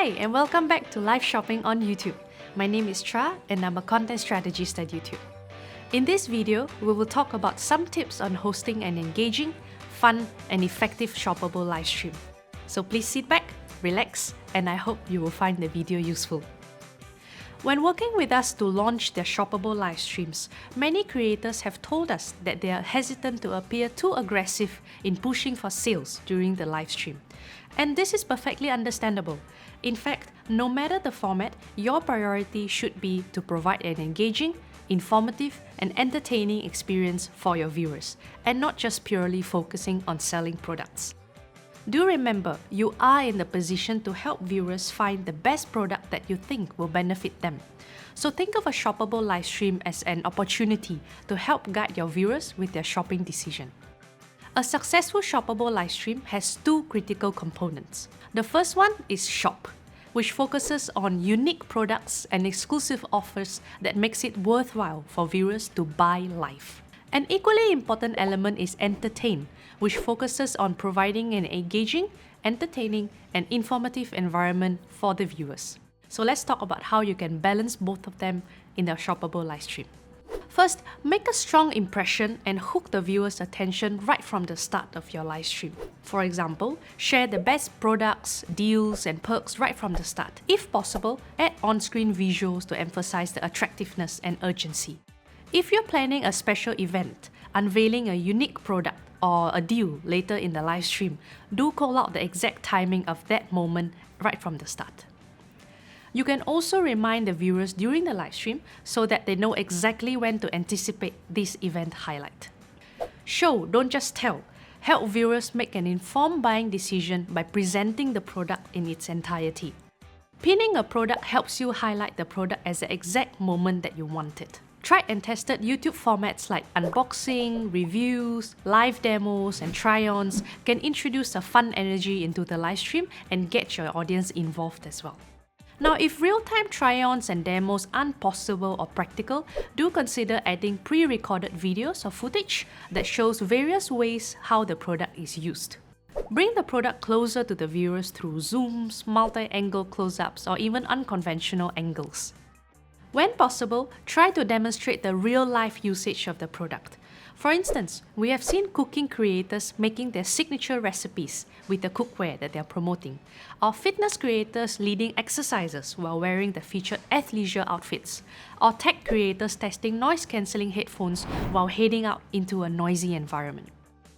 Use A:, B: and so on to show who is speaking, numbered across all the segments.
A: Hi, and welcome back to Live Shopping on YouTube. My name is Tra, and I'm a content strategist at YouTube. In this video, we will talk about some tips on hosting an engaging, fun, and effective shoppable live stream. So please sit back, relax, and I hope you will find the video useful. When working with us to launch their shoppable live streams, many creators have told us that they are hesitant to appear too aggressive in pushing for sales during the live stream. And this is perfectly understandable. In fact, no matter the format, your priority should be to provide an engaging, informative, and entertaining experience for your viewers, and not just purely focusing on selling products. Do remember, you are in the position to help viewers find the best product that you think will benefit them. So think of a shoppable live stream as an opportunity to help guide your viewers with their shopping decision. A successful shoppable live stream has two critical components. The first one is Shop, which focuses on unique products and exclusive offers that makes it worthwhile for viewers to buy live. An equally important element is Entertain, which focuses on providing an engaging, entertaining, and informative environment for the viewers. So let's talk about how you can balance both of them in a shoppable live stream. First, make a strong impression and hook the viewer's attention right from the start of your live stream. For example, share the best products, deals, and perks right from the start. If possible, add on-screen visuals to emphasize the attractiveness and urgency. If you're planning a special event, unveiling a unique product or a deal later in the live stream, do call out the exact timing of that moment right from the start. You can also remind the viewers during the live stream so that they know exactly when to anticipate this event highlight. Show, don't just tell. Help viewers make an informed buying decision by presenting the product in its entirety. Pinning a product helps you highlight the product at the exact moment that you want it. Tried and tested YouTube formats like unboxing, reviews, live demos, and try-ons can introduce a fun energy into the live stream and get your audience involved as well. Now, if real-time try-ons and demos aren't possible or practical, do consider adding pre-recorded videos or footage that shows various ways how the product is used. Bring the product closer to the viewers through zooms, multi-angle close-ups, or even unconventional angles. When possible, try to demonstrate the real-life usage of the product. For instance, we have seen cooking creators making their signature recipes with the cookware that they are promoting, or fitness creators leading exercises while wearing the featured athleisure outfits, or tech creators testing noise-cancelling headphones while heading out into a noisy environment.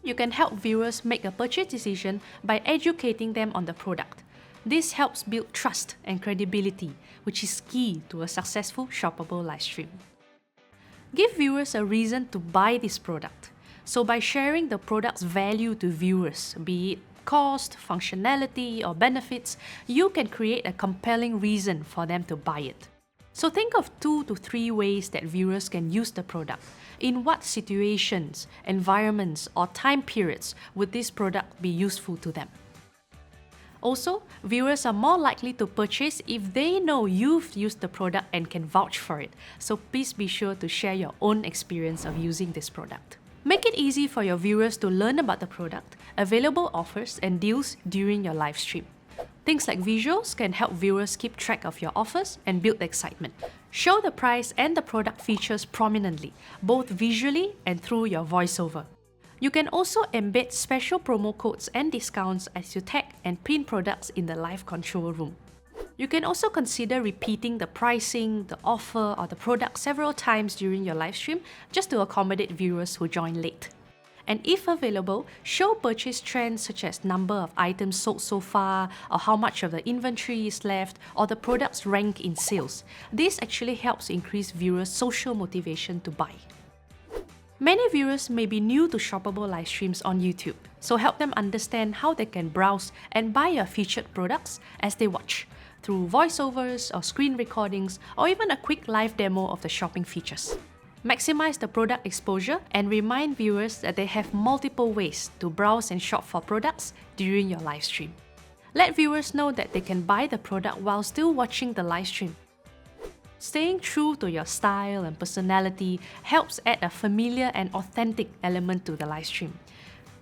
A: You can help viewers make a purchase decision by educating them on the product. This helps build trust and credibility, which is key to a successful shoppable live stream. Give viewers a reason to buy this product. So by sharing the product's value to viewers, be it cost, functionality, or benefits, you can create a compelling reason for them to buy it. So think of 2 to 3 ways that viewers can use the product. In what situations, environments, or time periods would this product be useful to them? Also, viewers are more likely to purchase if they know you've used the product and can vouch for it. So please be sure to share your own experience of using this product. Make it easy for your viewers to learn about the product, available offers, and deals during your live stream. Things like visuals can help viewers keep track of your offers and build excitement. Show the price and the product features prominently, both visually and through your voiceover. You can also embed special promo codes and discounts as you tag and pin products in the live control room. You can also consider repeating the pricing, the offer, or the product several times during your live stream just to accommodate viewers who join late. And if available, show purchase trends such as number of items sold so far, or how much of the inventory is left, or the product's rank in sales. This actually helps increase viewers' social motivation to buy. Many viewers may be new to shoppable live streams on YouTube, so help them understand how they can browse and buy your featured products as they watch, through voiceovers or screen recordings, or even a quick live demo of the shopping features. Maximize the product exposure and remind viewers that they have multiple ways to browse and shop for products during your live stream. Let viewers know that they can buy the product while still watching the live stream. Staying true to your style and personality helps add a familiar and authentic element to the live stream,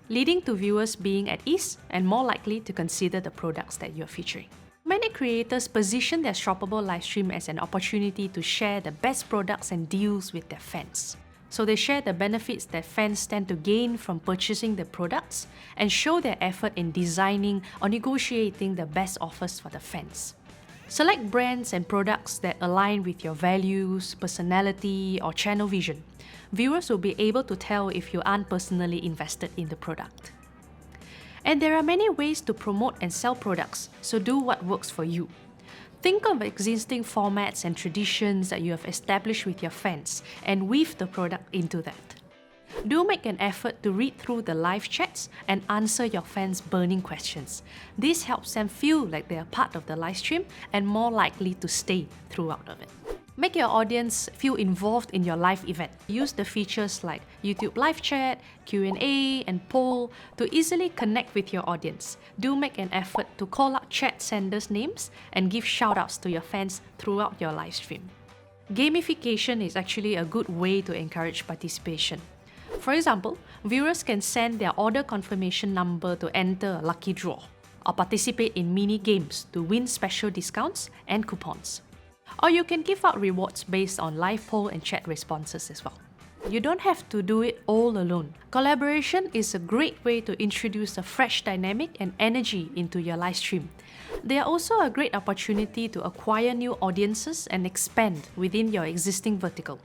A: leading to viewers being at ease and more likely to consider the products that you're featuring. Many creators position their shoppable livestream as an opportunity to share the best products and deals with their fans. So they share the benefits that fans stand to gain from purchasing the products and show their effort in designing or negotiating the best offers for the fans. Select brands and products that align with your values, personality, or channel vision. Viewers will be able to tell if you aren't personally invested in the product. And there are many ways to promote and sell products, so do what works for you. Think of existing formats and traditions that you have established with your fans and weave the product into that. Do make an effort to read through the live chats and answer your fans' burning questions. This helps them feel like they are part of the live stream and more likely to stay throughout of it. Make your audience feel involved in your live event. Use the features like YouTube live chat, Q&A, and poll to easily connect with your audience. Do make an effort to call out chat senders' names and give shoutouts to your fans throughout your live stream. Gamification is actually a good way to encourage participation. For example, viewers can send their order confirmation number to enter a lucky draw, or participate in mini games to win special discounts and coupons. Or you can give out rewards based on live poll and chat responses as well. You don't have to do it all alone. Collaboration is a great way to introduce a fresh dynamic and energy into your live stream. They are also a great opportunity to acquire new audiences and expand within your existing vertical.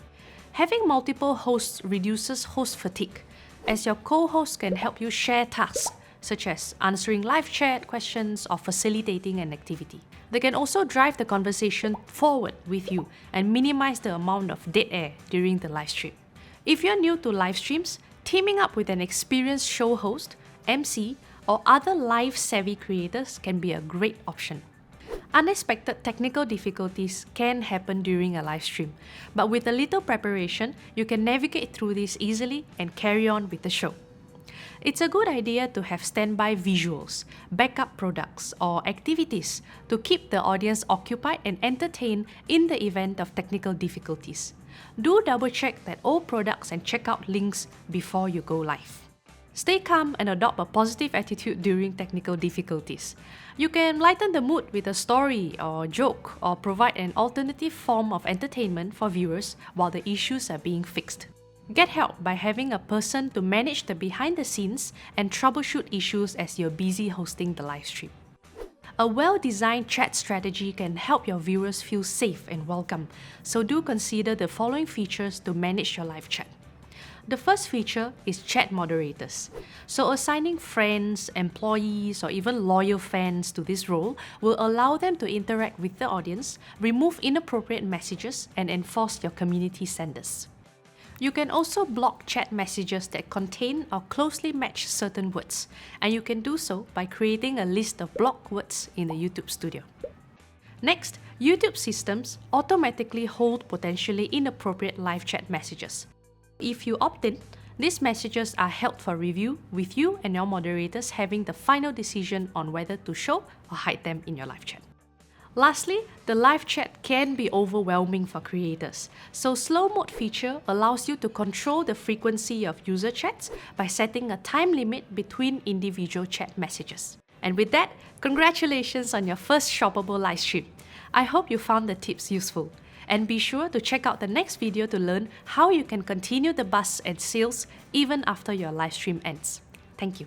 A: Having multiple hosts reduces host fatigue, as your co-hosts can help you share tasks, such as answering live chat questions or facilitating an activity. They can also drive the conversation forward with you and minimize the amount of dead air during the live stream. If you're new to live streams, teaming up with an experienced show host, MC, or other live-savvy creators can be a great option. Unexpected technical difficulties can happen during a live stream, but with a little preparation, you can navigate through this easily and carry on with the show. It's a good idea to have standby visuals, backup products, or activities to keep the audience occupied and entertained in the event of technical difficulties. Do double-check that all products and checkout links before you go live. Stay calm and adopt a positive attitude during technical difficulties. You can lighten the mood with a story or joke, or provide an alternative form of entertainment for viewers while the issues are being fixed. Get help by having a person to manage the behind the scenes and troubleshoot issues as you're busy hosting the live stream. A well-designed chat strategy can help your viewers feel safe and welcome, so do consider the following features to manage your live chat. The first feature is chat moderators. So assigning friends, employees, or even loyal fans to this role will allow them to interact with the audience, remove inappropriate messages, and enforce your community standards. You can also block chat messages that contain or closely match certain words, and you can do so by creating a list of blocked words in the YouTube Studio. Next, YouTube systems automatically hold potentially inappropriate live chat messages. If you opt in, these messages are held for review, with you and your moderators having the final decision on whether to show or hide them in your live chat. Lastly, the live chat can be overwhelming for creators, so slow mode feature allows you to control the frequency of user chats by setting a time limit between individual chat messages. And with that, congratulations on your first shoppable live stream. I hope you found the tips useful. And be sure to check out the next video to learn how you can continue the buzz and sales even after your live stream ends. Thank you.